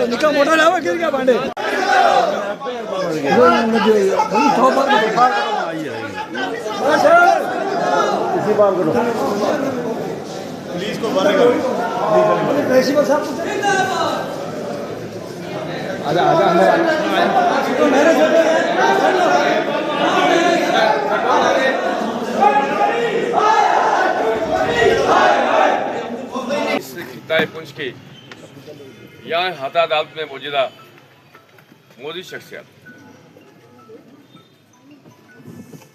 निका मोठा लावा गिर गया भांडे इसी बार करो पुलिस को मारेगा प्रिंसिपल साहब आजा आजा पुंछ के यहाँ हाथा अदालत में मौजूदा मोदी शख्सियत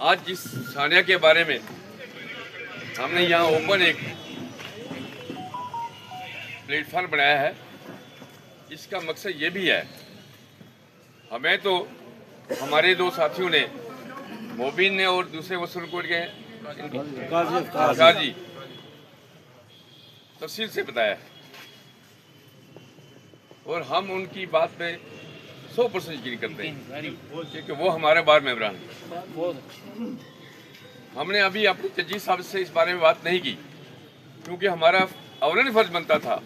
आज जिस सानिया के बारे में हमने यहाँ ओपन एक प्लेटफॉर्म बनाया है, इसका मकसद ये भी है, हमें तो हमारे दो साथियों ने, मोबिन ने और दूसरे वसूल कोर्ट के काजी तफसील से बताया और हम उनकी बात पे 100% यकीन करते हैं क्योंकि वो हमारे बार मेंबरान हैं। हमने अभी अपने जजी साहब से इस बारे में बात नहीं की क्योंकि हमारा अवलन फर्ज बनता था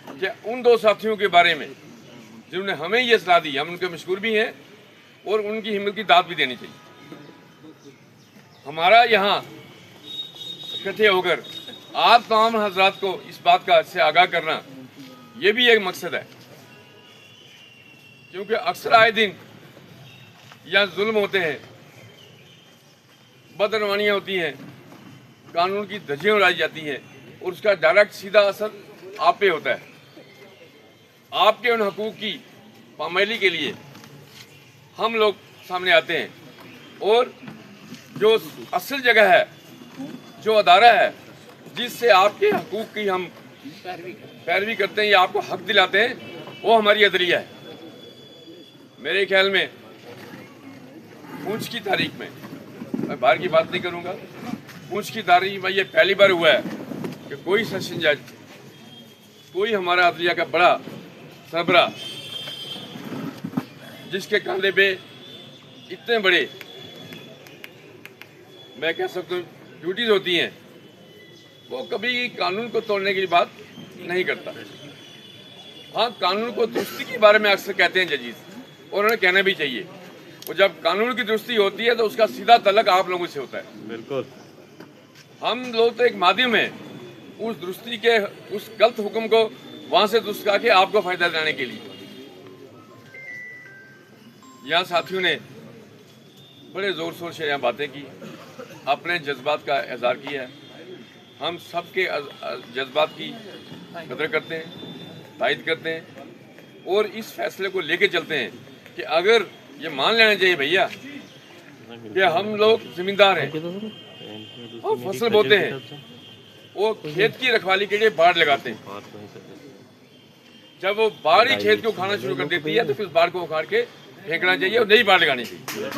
कि उन दो साथियों के बारे में जिन्होंने हमें ये सलाह दी, हम उनके मशहूर भी हैं और उनकी हिम्मत की दाद भी देनी चाहिए। हमारा यहाँ इकट्ठे होकर आप तमाम हजरात को इस बात का से आगाह करना ये भी एक मकसद है क्योंकि अक्सर आए दिन यहाँ जुल्म होते हैं, बदरवानियाँ होती हैं, कानून की धज्जियाँ उड़ाई जाती हैं और उसका डायरेक्ट सीधा असर आप पे होता है। आपके उन हकूक़ की पामाली के लिए हम लोग सामने आते हैं और जो असल जगह है, जो अदारा है जिससे आपके हकूक़ की हम पैरवी करते हैं या आपको हक दिलाते हैं, वो हमारी अदलिया है। मेरे ख्याल में पूंछ की तारीख में, मैं बाहर की बात नहीं करूंगा, पूंछ की तारीख में ये पहली बार हुआ है कि कोई सेशन जज, कोई हमारा अदलिया का बड़ा सरबरा जिसके कंधे पे इतने बड़े, मैं कह सकता हूँ, ड्यूटीज होती हैं, वो कभी कानून को तोड़ने की बात नहीं करता। हाँ, कानून को दुरुस्ती के बारे में अक्सर कहते हैं जजीज और उन्हें कहना भी चाहिए। और जब कानून की दुरुस्ती होती है तो उसका सीधा तल्लक आप लोगों से होता है। बिल्कुल, हम लोग तो एक माध्यम है उस दुरुस्ती के, उस गलत हुक्म को वहां से दुरुस्त करके आपको फायदा दिलाने के लिए। यहाँ साथियों ने बड़े जोर शोर से यहाँ बातें की, अपने जज्बात का इजहार किया है। हम सबके जज्बात की कदर करते हैं, तायद करते हैं और इस फैसले को लेके चलते हैं कि अगर ये मान लेना चाहिए भैया कि हम लोग जिम्मेदार हैं और फसल बोते हैं और खेत की रखवाली के लिए बाड़ लगाते हैं। जब वो बाड़ ही खेत को खाना शुरू कर देती है तो फिर उस बाड़ को उखाड़ के फेंकना चाहिए और नई बाड़ लगानी चाहिए।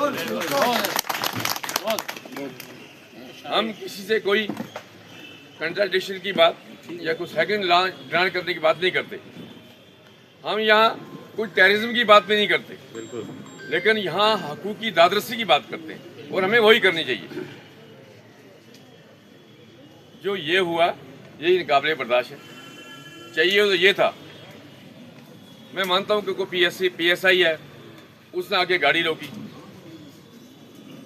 हम किसी से कोई कंट्राडिक्शन की बात या कुछ सेकंड ग्रांट करने की बात नहीं करते। हम यहाँ कुछ टेररिज्म की बात भी नहीं करते, बिल्कुल, लेकिन यहाँ हकूक़ की दादरसी की बात करते हैं और हमें वही करनी चाहिए। जो ये हुआ यही काबिल बर्दाश्त है, चाहिए तो ये था। मैं मानता हूँ कि कोई PSI है, उसने आके गाड़ी रोकी,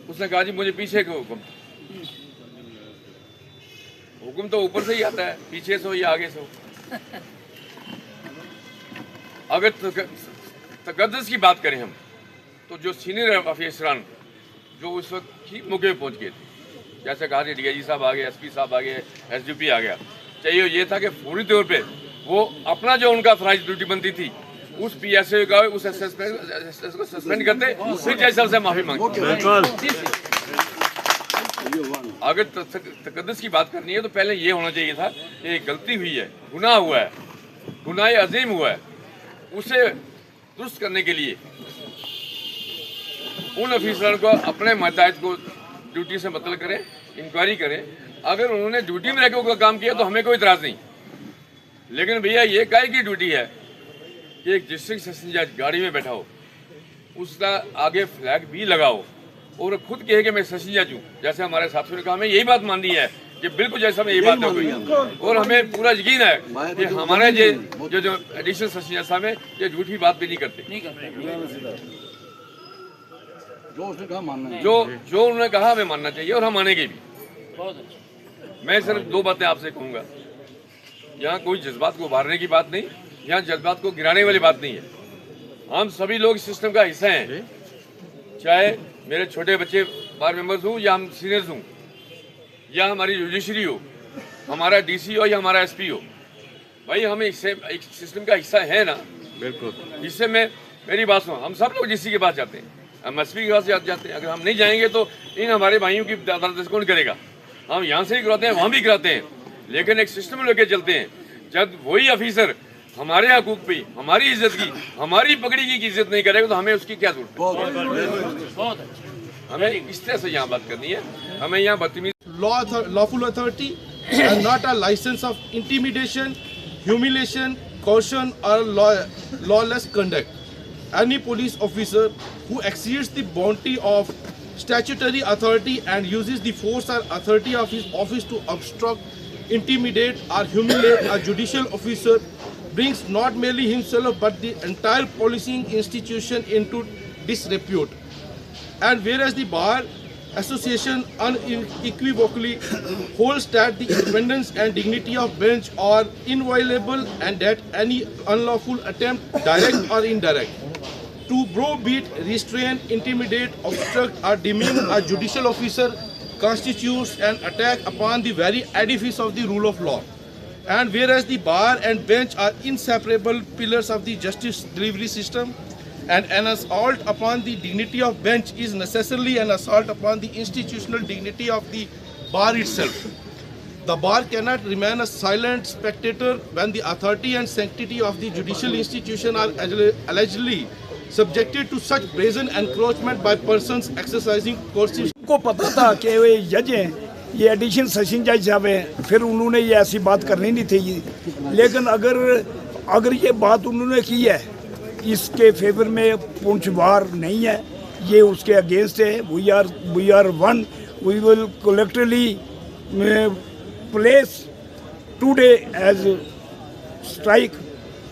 उसने कहा जी मुझे पीछे क्यों हुक्म तो ऊपर से ही आता है, पीछे से हो या आगे से हो। अगर तकद्दुस की बात करें हम तो जो सीनियर अफसरान जो उस वक्त ठीक मौके पे पहुंच गए थे, जैसे कहा कि DIG साहब आ गए, SP साहब आ गए, SGP आ गया, चाहिए ये था कि पूरी तौर पे वो अपना जो उनका फराइज ड्यूटी बनती थी उस PSI का उस SS को सस्पेंड करते, फिर जज साहब से माफी मांगते। अगर तकद्दुस की बात करनी है तो पहले ये होना चाहिए था कि गलती हुई है, गुनाह हुआ है, गुनाह अजीम हुआ है, उसे दुरुस्त करने के लिए उन अफसरों को अपने मतहत को ड्यूटी से मतलब करें, इंक्वायरी करें। अगर उन्होंने ड्यूटी में रहकर कोई काम किया तो हमें कोई इतराज़ नहीं, लेकिन भैया ये काहे की ड्यूटी है कि एक डिस्ट्रिक्ट सेशन जज गाड़ी में बैठा हो, उसका आगे फ्लैग भी लगाओ और खुद कहे कि मैं सेशन जज हूँ। जैसे हमारे साथियों ने कहा, हमें यही बात माननी है कि बिल्कुल जैसा मैं ये बात हो गई, और हमें पूरा यकीन है कि हमारे जो एडिशनल सेशन साहब है ये झूठी बात भी नहीं करते। जो उन्होंने कहा हमें मानना चाहिए और हम मानेंगे भी। मैं सिर्फ दो बातें आपसे कहूँगा, यहाँ कोई जज्बात को उभारने की बात नहीं, यहाँ जज्बात को गिराने वाली बात नहीं है। हम सभी लोग इस सिस्टम का हिस्सा हैं, चाहे मेरे छोटे बच्चे बार मेंबर्स हों या हम सीनियर्स हों, या हमारी जुडिशरी हो, हमारा डीसी हो या हमारा एसपी हो, भाई हमें इससे एक सिस्टम का हिस्सा है ना। बिल्कुल। इससे मेरी बात सुनो, हम सब लोग डीसी के पास जाते हैं, हम एसपी के पास जाते हैं। अगर हम नहीं जाएंगे तो इन हमारे भाइयों की अदालत कौन करेगा? हम यहाँ से भी कराते हैं, वहाँ भी कराते हैं, लेकिन एक सिस्टम लेके चलते हैं। जब वही ऑफिसर हमारे हकूक पे, हमारी इज्जत की, हमारी पगड़ी की इज्जत नहीं करेगा तो हमें उसकी क्या जरूरत है? हमें इस तरह से यहाँ बात करनी है। हमें यहाँ बदतमीज lawful authority and not a license of intimidation, humiliation, coercion or lawless conduct. Any police officer who exceeds the bounty of statutory authority and uses the force or authority of his office to obstruct, intimidate or humiliate a judicial officer brings not merely himself but the entire policing institution into disrepute. And whereas the Bar Association unequivocally holds that the independence and dignity of bench are inviolable and that any unlawful attempt, direct or indirect, to browbeat, restrain, intimidate, obstruct or demean a judicial officer constitutes an attack upon the very edifice of the rule of law. And whereas the bar and bench are inseparable pillars of the justice delivery system, and an assault upon the dignity of bench is necessarily an assault upon the institutional dignity of the bar itself. The bar cannot remain a silent spectator when the authority and sanctity of the judicial institution are allegedly subjected to such brazen encroachment by persons exercising coercive. को पता था कि वे जज हैं, ये additional session जज साहब हैं, फिर उन्होंने ये ऐसी बात करनी नहीं थी। लेकिन अगर ये बात उन्होंने की है, इसके फेवर में पुंछवार नहीं है, ये उसके अगेंस्ट है। We are one, we will collectively place today as strike.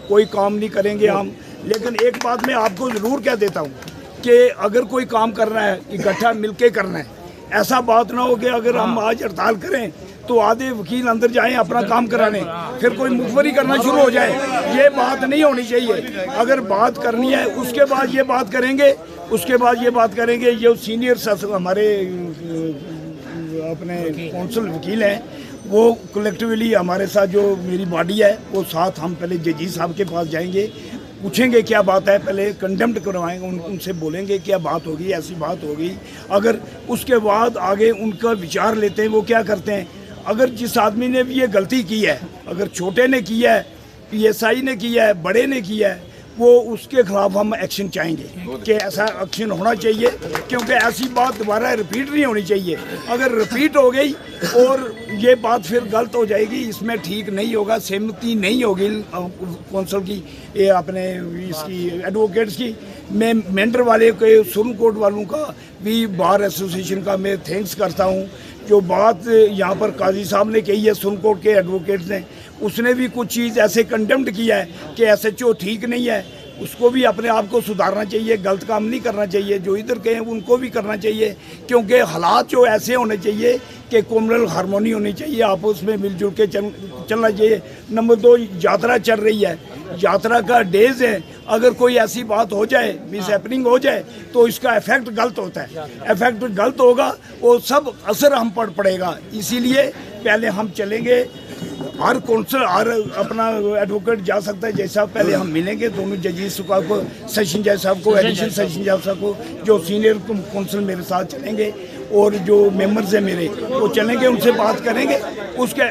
कोई काम नहीं करेंगे हम, लेकिन एक बात मैं आपको ज़रूर कह देता हूँ कि अगर कोई काम करना है इकट्ठा मिलके करना है। ऐसा बात ना हो कि अगर हम आज हड़ताल करें तो आधे वकील अंदर जाएं अपना काम कराने, फिर कोई मुखबरी करना शुरू हो जाए। ये बात नहीं होनी चाहिए। अगर बात करनी है उसके बाद ये बात करेंगे, उसके बाद ये बात करेंगे। जो सीनियर हमारे अपने कौंसल वकील हैं, वो कलेक्टिवली हमारे साथ, जो मेरी बॉडी है वो साथ, हम पहले जजी साहब के पास जाएंगे, पूछेंगे क्या बात है, पहले कंडेम्ड करवाएंगे, उनसे बोलेंगे क्या बात होगी, ऐसी बात होगी। अगर उसके बाद आगे उनका विचार लेते हैं वो क्या करते हैं। अगर जिस आदमी ने भी ये गलती की है, अगर छोटे ने किया है, PSI ने किया है, बड़े ने किया है, वो उसके खिलाफ हम एक्शन चाहेंगे कि ऐसा एक्शन होना चाहिए, क्योंकि ऐसी बात दोबारा रिपीट नहीं होनी चाहिए। अगर रिपीट हो गई और ये बात फिर गलत हो जाएगी, इसमें ठीक नहीं होगा, सहमति नहीं होगी कौंसल की, ये अपने इसकी एडवोकेट्स की। मैं मेंटर वाले के, सुप्रीम कोर्ट वालों का भी, बार एसोसिएशन का मैं थैंक्स करता हूँ। जो बात यहाँ पर काजी साहब ने कही है, सुप्रीम कोर्ट के एडवोकेट्स ने, उसने भी कुछ चीज़ ऐसे कंडेम्ड किया है कि SHO ठीक नहीं है, उसको भी अपने आप को सुधारना चाहिए, गलत काम नहीं करना चाहिए। जो इधर के हैं उनको भी करना चाहिए, क्योंकि हालात जो ऐसे होने चाहिए कि कम्युनल हारमोनी होनी चाहिए, आपस में मिलजुल के चलना चाहिए। नंबर 2, यात्रा चल रही है, यात्रा का डेज है, अगर कोई ऐसी बात हो जाए, मिस हैपनिंग हो जाए, तो इसका इफेक्ट गलत होता है। इफेक्ट गलत होगा, वो सब असर हम पर पड़ेगा। इसीलिए पहले हम चलेंगे, हर कौंसल, हर अपना एडवोकेट जा सकता है। जैसा पहले हम मिलेंगे दोनों जजेस को, सेशन जज साहब को, एडिशनल सेशन जज साहब को, जो सीनियर कौंसल मेरे साथ चलेंगे और जो मेंबर्स हैं मेरे, वो चलेंगे, उनसे बात करेंगे। उसके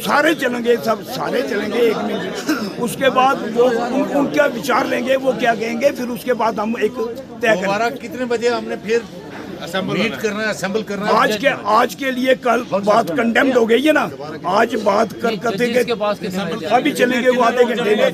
सारे चलेंगे, सब सारे चलेंगे 1 मिनट। उसके बाद जो उनका विचार लेंगे, वो क्या कहेंगे, फिर उसके बाद हम एक तय करेंगे। कितने बजे हमने फिर मीट करना है, असेंबल करना है? आज के लिए कल बात कंडेम्ड हो गई है ना, आज बात करते अभी चलेंगे वो आधे घंटे में।